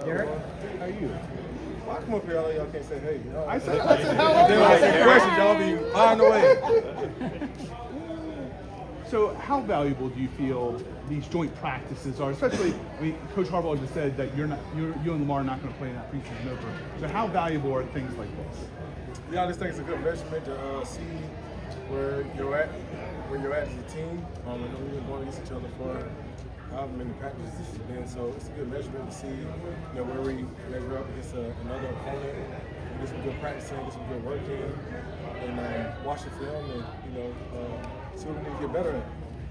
Derrick, How you? Well, I come up here, y'all can't say hey. I said how are Then you? I say questions, y'all be on the way. So how valuable do you feel these joint practices are? Especially, I mean, Coach Harbaugh just said that you and Lamar are not going to play in that preseason opener. So how valuable are things like this? Yeah, I just think it's a good measurement to see where you're at as a team. I know we've been going against each other for however many practices this has been, so it's a good measurement to see where we measure up against another opponent, get some good practicing, get some good work in, and watch the film and see what we need to get better at.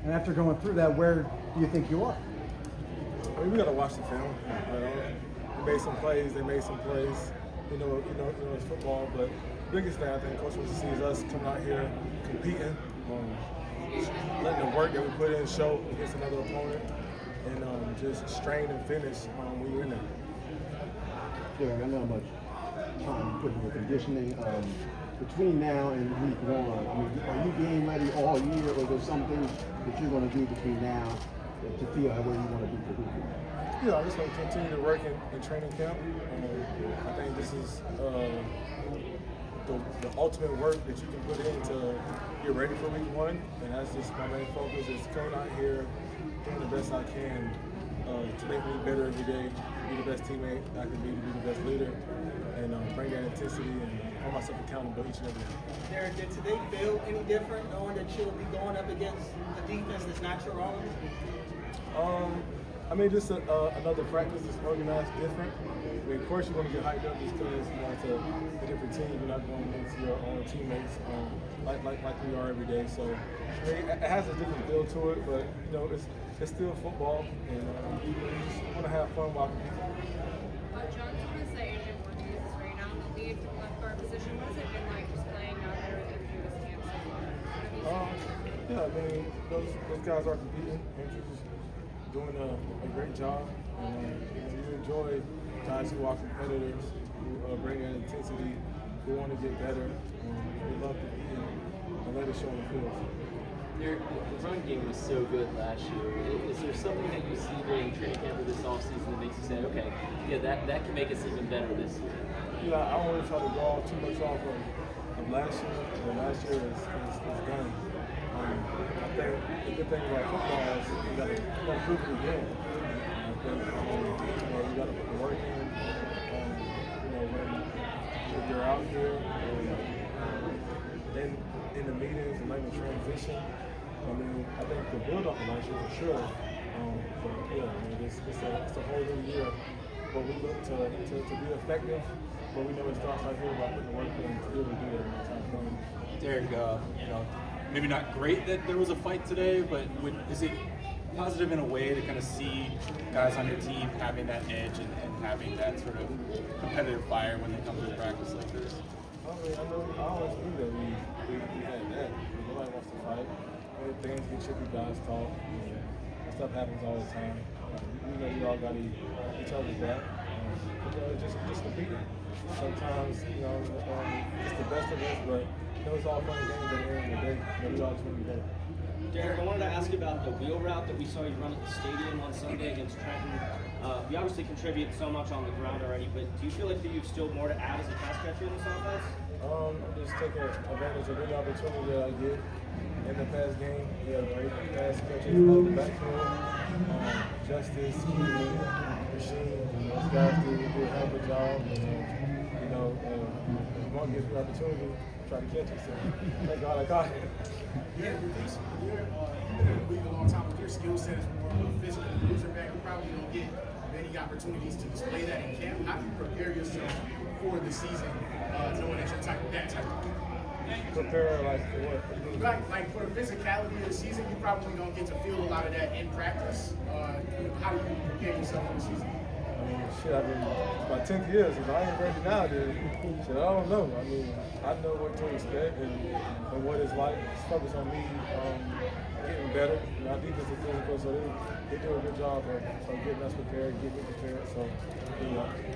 and after going through that, where do you think you are? I mean, we gotta watch the film. We made some plays. They made some plays. It's football. But the biggest thing I think Coach wants to see is us coming out here competing, letting the work that we put in show against another opponent, and just strain and finish when you're in there. Derrick, I know how much time you put in your conditioning. Between now and week 1, I mean, are you game ready all year, or there's some things that you're going to do between now to feel where you want to be for week 1? Yeah, I'm just going to continue to work in training camp. I think this is the ultimate work that you can put in to get ready for week 1, and that's just my main focus is coming out here, doing the best I can to make me better every day, be the best teammate I can be, to be the best leader, and bring that intensity and hold myself accountable each and every day. Derrick, did today feel any different knowing that you'll be going up against a defense that's not your own? I mean, just another practice that's organized different. I mean, of course, you want to get hyped up just because it's a different team. You're not going against your own teammates like we are every day. So I mean, it has a different feel to it, but it's still football, and you just want to have fun while competing. John, you want to say Adrian Morgan is right now in the lead for left guard position. What has it been like just playing out there through this camp so far? Yeah, I mean, those guys are competing. Andrew's doing a great job. You enjoy guys who are competitors, who bring that intensity, who want to get better. We love to compete and let it show on the field. The run game was so good last year. Is there something that you see during training camp or this offseason that makes you say, okay, yeah, that can make us even better this year? Yeah, I don't want to try to draw too much off of last year. But last year is done. I think the good thing about football is you got to prove it again. I think you got to put the work in. When you're out here, then in the meetings and like the transition. I mean, I think the build up of last year for sure. But yeah, I mean, it's a whole new year. But we look to be effective. But we know it starts right here by putting the work in to really do it in the time frame. Derrick, maybe not great that there was a fight today, but is it positive in a way to kind of see guys on your team having that edge and having that sort of competitive fire when they come to a practice like this? I always knew that we had that. Nobody wants to fight. Things get chippy, guys talk. That stuff happens all the time. We know you all got each other's back. Just competing. Sometimes, it's the best of us, but it's all fun and games at the end of the day. We all just want to be better. Derrick, I wanted to ask you about the wheel route that we saw you run at the stadium on Sunday against Trenton. You obviously contribute so much on the ground already, but do you feel like that you've still more to add as a pass catcher in this offense? I'm just taking advantage of any opportunity that I get in the pass game. We have great pass catchers out of the backfield. Justice, Keely, Machine, those guys do a hell of a job. If one gives me an opportunity, try to catch it. So thank God I caught it. Yeah, you're in the league a long time, but your skill set is more of a physical loser back. You probably don't get many opportunities to display that in camp. How do you prepare yourself for the season, knowing that you're that type of player? Prepare like for what? Like for the physicality of the season, you probably don't get to feel a lot of that in practice. How do you prepare yourself for the season? I mean, I've been about 10 years. If I ain't ready now, then I don't know. I mean, I know what to expect and what it's like. It's focused on me getting better. Our defense is physical, so they do a good job of getting us prepared, getting me prepared. So,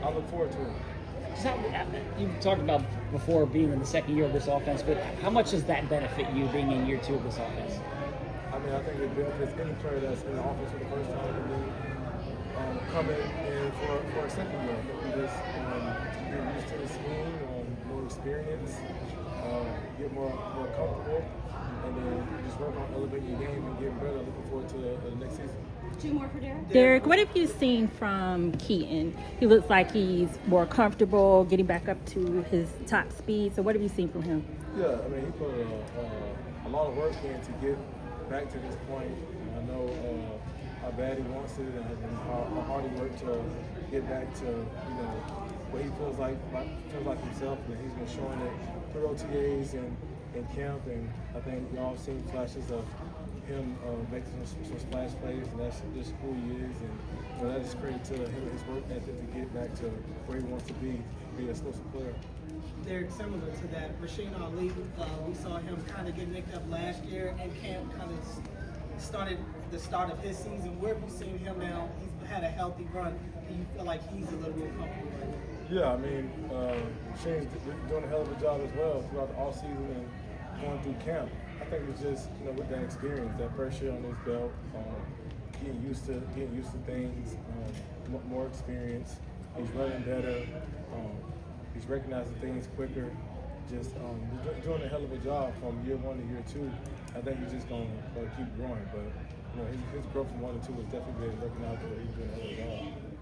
I look forward to it. You talked about before being in the second year of this offense, but how much does that benefit you being in year 2 of this offense? I mean, I think it benefits any player that's in the offense for the first time in the league. coming in for a second year. I think we just get used to the scheme, more experience, get more comfortable, and then just work on elevating your game and getting better. Looking forward to the next season. Two more for Derrick. Derrick, what have you seen from Keaton? He looks like he's more comfortable getting back up to his top speed. So what have you seen from him? Yeah, I mean, he put a lot of work in to get back to this point. I know how bad he wants it and how hard he worked to get back to, what he feels like himself. And he's been showing it through OTAs and in camp. And I think we all seen flashes of him making some splash plays, and that's just who he is. And that is credit to him and his work ethic to get back to where he wants to be an explosive player. Derrick, similar to that, Rasheen Ali, we saw him kind of get nicked up last year, and Camp kind of started the start of his season. Where have you seen him now? He's had a healthy run. Do you feel like he's a little more comfortable right now? Yeah, I mean, Shane's doing a hell of a job as well throughout the offseason and going through camp. I think it's just, with that experience, that first year on his belt, getting used to things, more experience. He's running better. He's recognizing things quicker. Just doing a hell of a job from year 1 to year 2. I think he's just going to keep growing. But his growth from 1 to 2 has definitely been recognized. He's doing a hell of a job.